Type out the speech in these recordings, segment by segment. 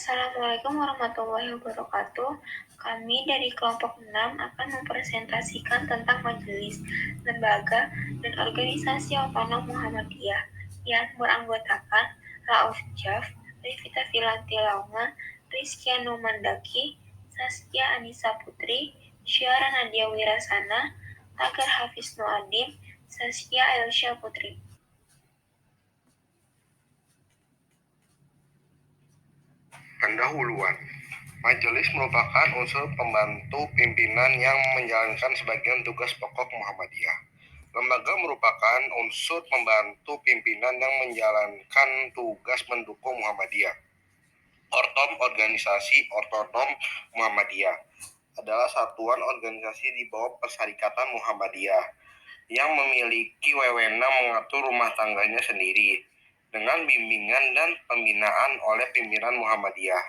Assalamualaikum warahmatullahi wabarakatuh. Kami dari kelompok 6 akan mempresentasikan tentang majelis, lembaga, dan organisasi otonom Muhammadiyah yang beranggotakan Rauf Jaf, Rivita Filanti Launga, Rizkia Numandaki, Saskia Anissa Putri, Syara Nadia Wirasana, Tagar Hafiz Nuadim, Saskia Aisyah Putri. Pendahuluan. Majelis merupakan unsur pembantu pimpinan yang menjalankan sebagian tugas pokok Muhammadiyah. Lembaga merupakan unsur pembantu pimpinan yang menjalankan tugas mendukung Muhammadiyah. Organisasi Otonom Muhammadiyah adalah satuan organisasi di bawah Persyarikatan Muhammadiyah yang memiliki wewenang mengatur rumah tangganya sendiri dengan bimbingan dan pembinaan oleh pimpinan Muhammadiyah.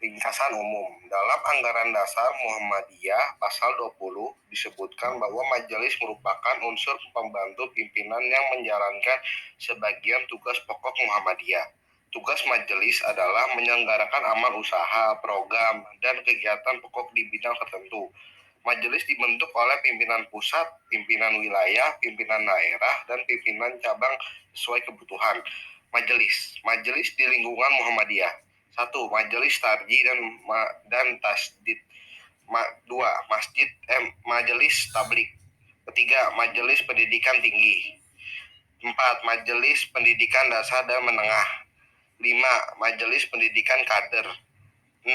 Ringkasan umum. Dalam Anggaran Dasar Muhammadiyah Pasal 20 disebutkan bahwa majelis merupakan unsur pembantu pimpinan yang menjalankan sebagian tugas pokok Muhammadiyah. Tugas majelis adalah menyelenggarakan amal usaha, program, dan kegiatan pokok di bidang tertentu. Majelis dibentuk oleh pimpinan pusat, pimpinan wilayah, pimpinan daerah, dan pimpinan cabang sesuai kebutuhan. Majelis di lingkungan Muhammadiyah. 1. Majelis Tarji dan Tasdid. 2. Majelis Tablik. 3. Majelis Pendidikan Tinggi. 4. Majelis Pendidikan Dasar dan Menengah. 5. Majelis Pendidikan Kader. 6.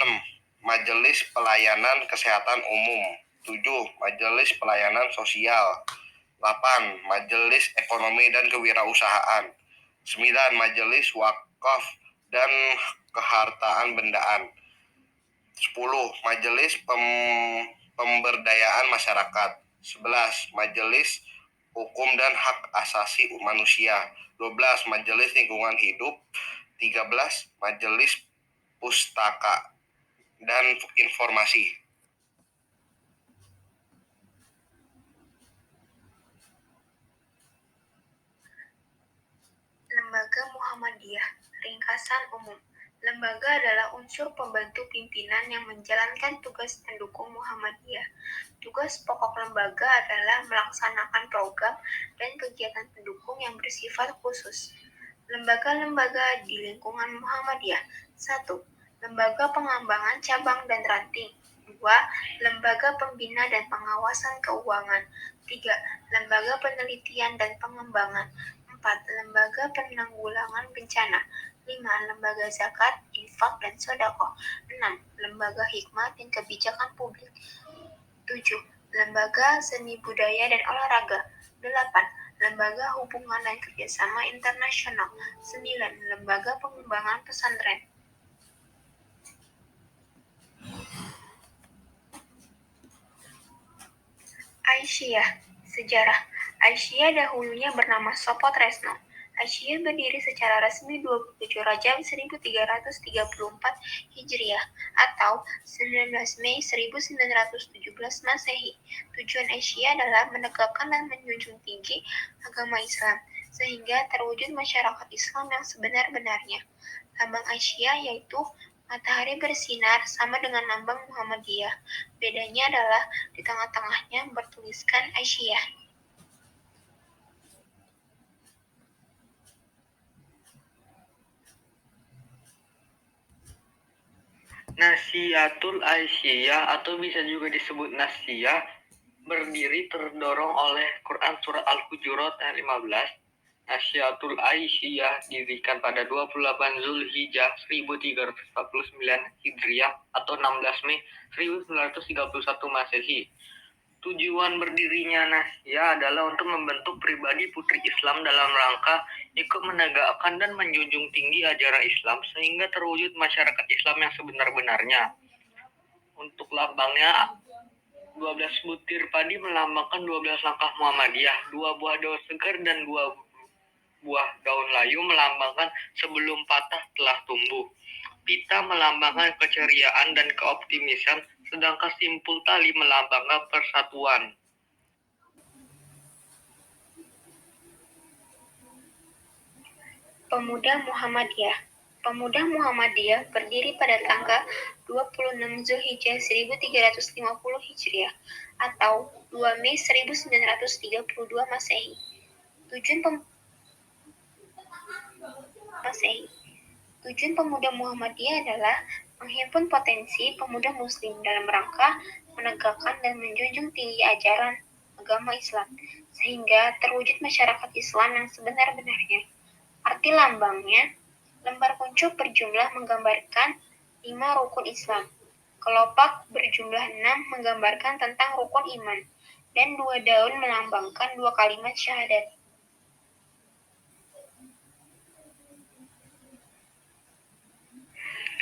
Majelis Pelayanan Kesehatan Umum. 7. Majelis Pelayanan Sosial. 8. Majelis Ekonomi dan Kewirausahaan. 9. Majelis Wakaf dan Kehartaan Bendaan. 10. Majelis Pemberdayaan Masyarakat. 11. Majelis Hukum dan Hak Asasi Manusia. 12. Majelis Lingkungan Hidup. 13. Majelis Pustaka dan Informasi. Lembaga Muhammadiyah. Ringkasan umum. Lembaga adalah unsur pembantu pimpinan yang menjalankan tugas pendukung Muhammadiyah. Tugas pokok lembaga adalah melaksanakan program dan kegiatan pendukung yang bersifat khusus. Lembaga-lembaga di lingkungan Muhammadiyah. 1. Lembaga pengembangan cabang dan ranting. 2. Lembaga pembina dan pengawasan keuangan. 3. Lembaga penelitian dan pengembangan. 4. Lembaga penanggulangan bencana. 5. Lembaga zakat, infak, dan sedekah. 6. Lembaga hikmah dan kebijakan publik. 7. Lembaga seni budaya dan olahraga. 8. Lembaga hubungan dan kerjasama internasional. 9. Lembaga pengembangan pesantren. Aisyah. Sejarah. Aisyah dahulunya bernama Sopo Tresno. Aisyah berdiri secara resmi 27 Rajab 1334 Hijriah atau 19 Mei 1917 Masehi. Tujuan Aisyah adalah menegakkan dan menjunjung tinggi agama Islam sehingga terwujud masyarakat Islam yang sebenar-benarnya. Lambang Aisyah yaitu matahari bersinar sama dengan lambang Muhammadiyah. Bedanya adalah di tengah-tengahnya bertuliskan Aisyah. Nasihatul Aisyah atau bisa juga disebut Nasiyah berdiri terdorong oleh Quran Surah Al-Hujurat ayat 15. Nasihatul Aisyah didirikan pada 28 Zulhijjah 1349 Hijriah atau 16 Mei 1931 Masehi. Tujuan berdirinya Nasiyah adalah untuk membentuk pribadi putri Islam dalam rangka ikut menegakkan dan menjunjung tinggi ajaran Islam sehingga terwujud masyarakat Islam yang sebenar-benarnya. Untuk lambangnya 12 butir padi melambangkan 12 langkah Muhammadiyah, 2 buah daun segar dan 2 buah daun layu melambangkan sebelum patah telah tumbuh. Pita melambangkan keceriaan dan keoptimisan, sedangkan simpul tali melambangkan persatuan. Pemuda Muhammadiyah. Pemuda Muhammadiyah berdiri pada tanggal 26 Zulhijjah 1350 Hijriah atau 2 Mei 1932 Masehi. Tujuan pemuda Muhammadiyah adalah menghimpun potensi pemuda muslim dalam rangka menegakkan dan menjunjung tinggi ajaran agama Islam, sehingga terwujud masyarakat Islam yang sebenar-benarnya. Arti lambangnya, lembar kuncup berjumlah menggambarkan 5 rukun Islam, kelopak berjumlah 6 menggambarkan tentang rukun iman, dan 2 daun melambangkan 2 kalimat syahadat.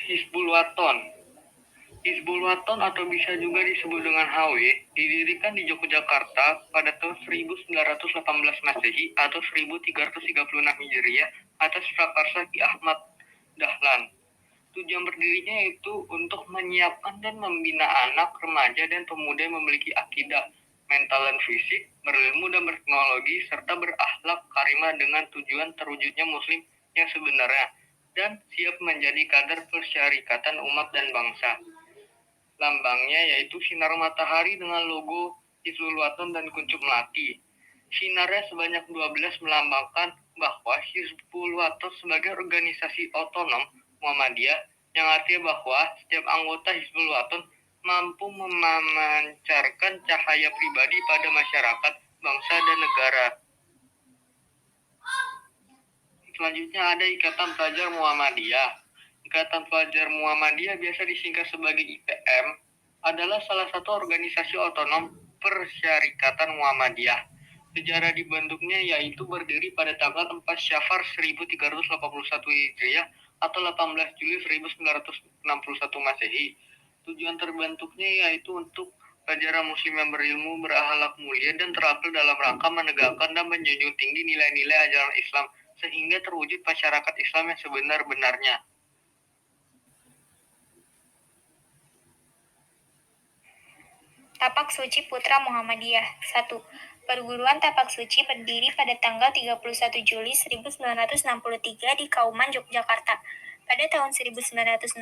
Hizbul Waton. Hizbul Waton atau bisa juga disebut dengan HW didirikan di Yogyakarta pada tahun 1918 Masehi atau 1336 Hijriah atas prakarsa Ki Ahmad Dahlan. Tujuan berdirinya yaitu untuk menyiapkan dan membina anak, remaja, dan pemuda yang memiliki akidah, mental dan fisik, berilmu dan berteknologi, serta berakhlak karimah dengan tujuan terwujudnya muslim yang sebenarnya dan siap menjadi kader persyarikatan umat dan bangsa. Lambangnya yaitu sinar matahari dengan logo Hizbul Waton dan kuncup melati. Sinarnya sebanyak 12 melambangkan bahwa Hizbul Waton sebagai organisasi otonom Muhammadiyah yang artinya bahwa setiap anggota Hizbul Waton mampu memancarkan cahaya pribadi pada masyarakat, bangsa, dan negara. Selanjutnya ada Ikatan Pelajar Muhammadiyah. Ikatan Pelajar Muhammadiyah biasa disingkat sebagai IPM adalah salah satu organisasi otonom persyarikatan Muhammadiyah. Sejarah dibentuknya yaitu berdiri pada tanggal 4 Syafar 1381 Hijriah atau 18 Juli 1961 Masehi. Tujuan terbentuknya yaitu untuk pelajar muslim yang berilmu, berakhlak mulia, dan terampil dalam rangka menegakkan dan menjunjung tinggi nilai-nilai ajaran Islam sehingga terwujud masyarakat Islam yang sebenar-benarnya. Tapak Suci Putra Muhammadiyah. 1. Perguruan Tapak Suci berdiri pada tanggal 31 Juli 1963 di Kauman, Yogyakarta. Pada tahun 1964,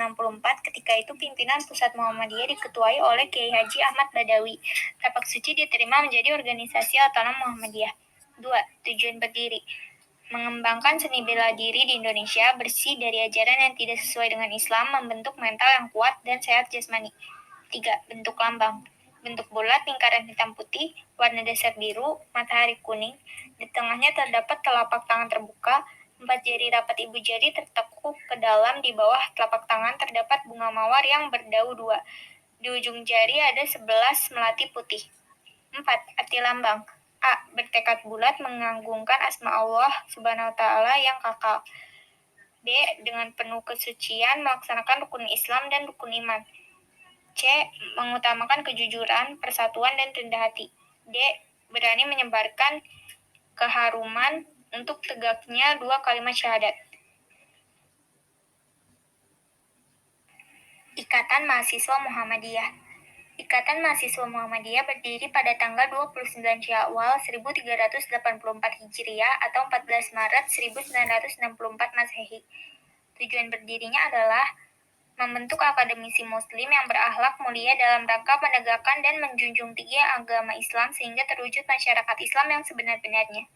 ketika itu pimpinan Pusat Muhammadiyah diketuai oleh Kiai Haji Ahmad Badawi. Tapak Suci diterima menjadi organisasi otonom Muhammadiyah. 2. Tujuan berdiri mengembangkan seni bela diri di Indonesia, bersih dari ajaran yang tidak sesuai dengan Islam, membentuk mental yang kuat dan sehat jasmani. 3. Bentuk lambang. Bentuk bulat, lingkaran hitam putih, warna dasar biru, matahari kuning. Di tengahnya terdapat telapak tangan terbuka, 4 jari rapat ibu jari tertekuk ke dalam. Di bawah telapak tangan terdapat bunga mawar yang berdau 2. Di ujung jari ada 11 melati putih. 4. Arti lambang. A. Bertekad bulat mengagungkan asma Allah Subhanahu wa Ta'ala yang kakal. B. Dengan penuh kesucian melaksanakan rukun Islam dan rukun iman. C. Mengutamakan kejujuran, persatuan, dan rendah hati. D. Berani menyebarkan keharuman untuk tegaknya 2 kalimat syahadat. Ikatan Mahasiswa Muhammadiyah. Ikatan Mahasiswa Muhammadiyah berdiri pada tanggal 29 Syawal 1384 Hijriah atau 14 Maret 1964 Masehi. Tujuan berdirinya adalah membentuk akademisi muslim yang berakhlak mulia dalam rangka menegakkan dan menjunjung tinggi agama Islam sehingga terwujud masyarakat Islam yang sebenar-benarnya.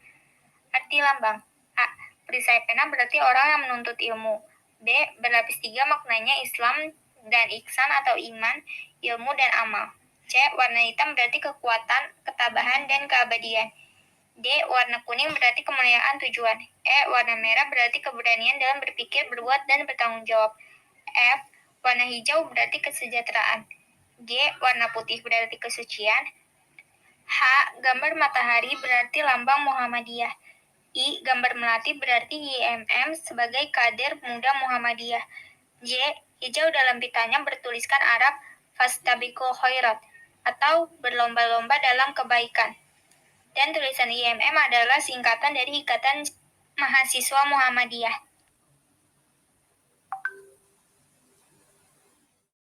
Arti lambang. A. Perisai pena berarti orang yang menuntut ilmu. B. Berlapis 3 maknanya Islam dan ihsan atau iman, ilmu, dan amal. C. Warna hitam berarti kekuatan, ketabahan, dan keabadian. D. Warna kuning berarti kemuliaan tujuan. E. Warna merah berarti keberanian dalam berpikir, berbuat, dan bertanggung jawab. F. Warna hijau berarti kesejahteraan. G. Warna putih berarti kesucian. H. Gambar matahari berarti lambang Muhammadiyah. I. Gambar melati berarti YMM sebagai kader muda Muhammadiyah. J. Hijau dalam pitanya bertuliskan Arab Fastabiqul Khairat atau berlomba-lomba dalam kebaikan. Dan tulisan IMM adalah singkatan dari Ikatan Mahasiswa Muhammadiyah.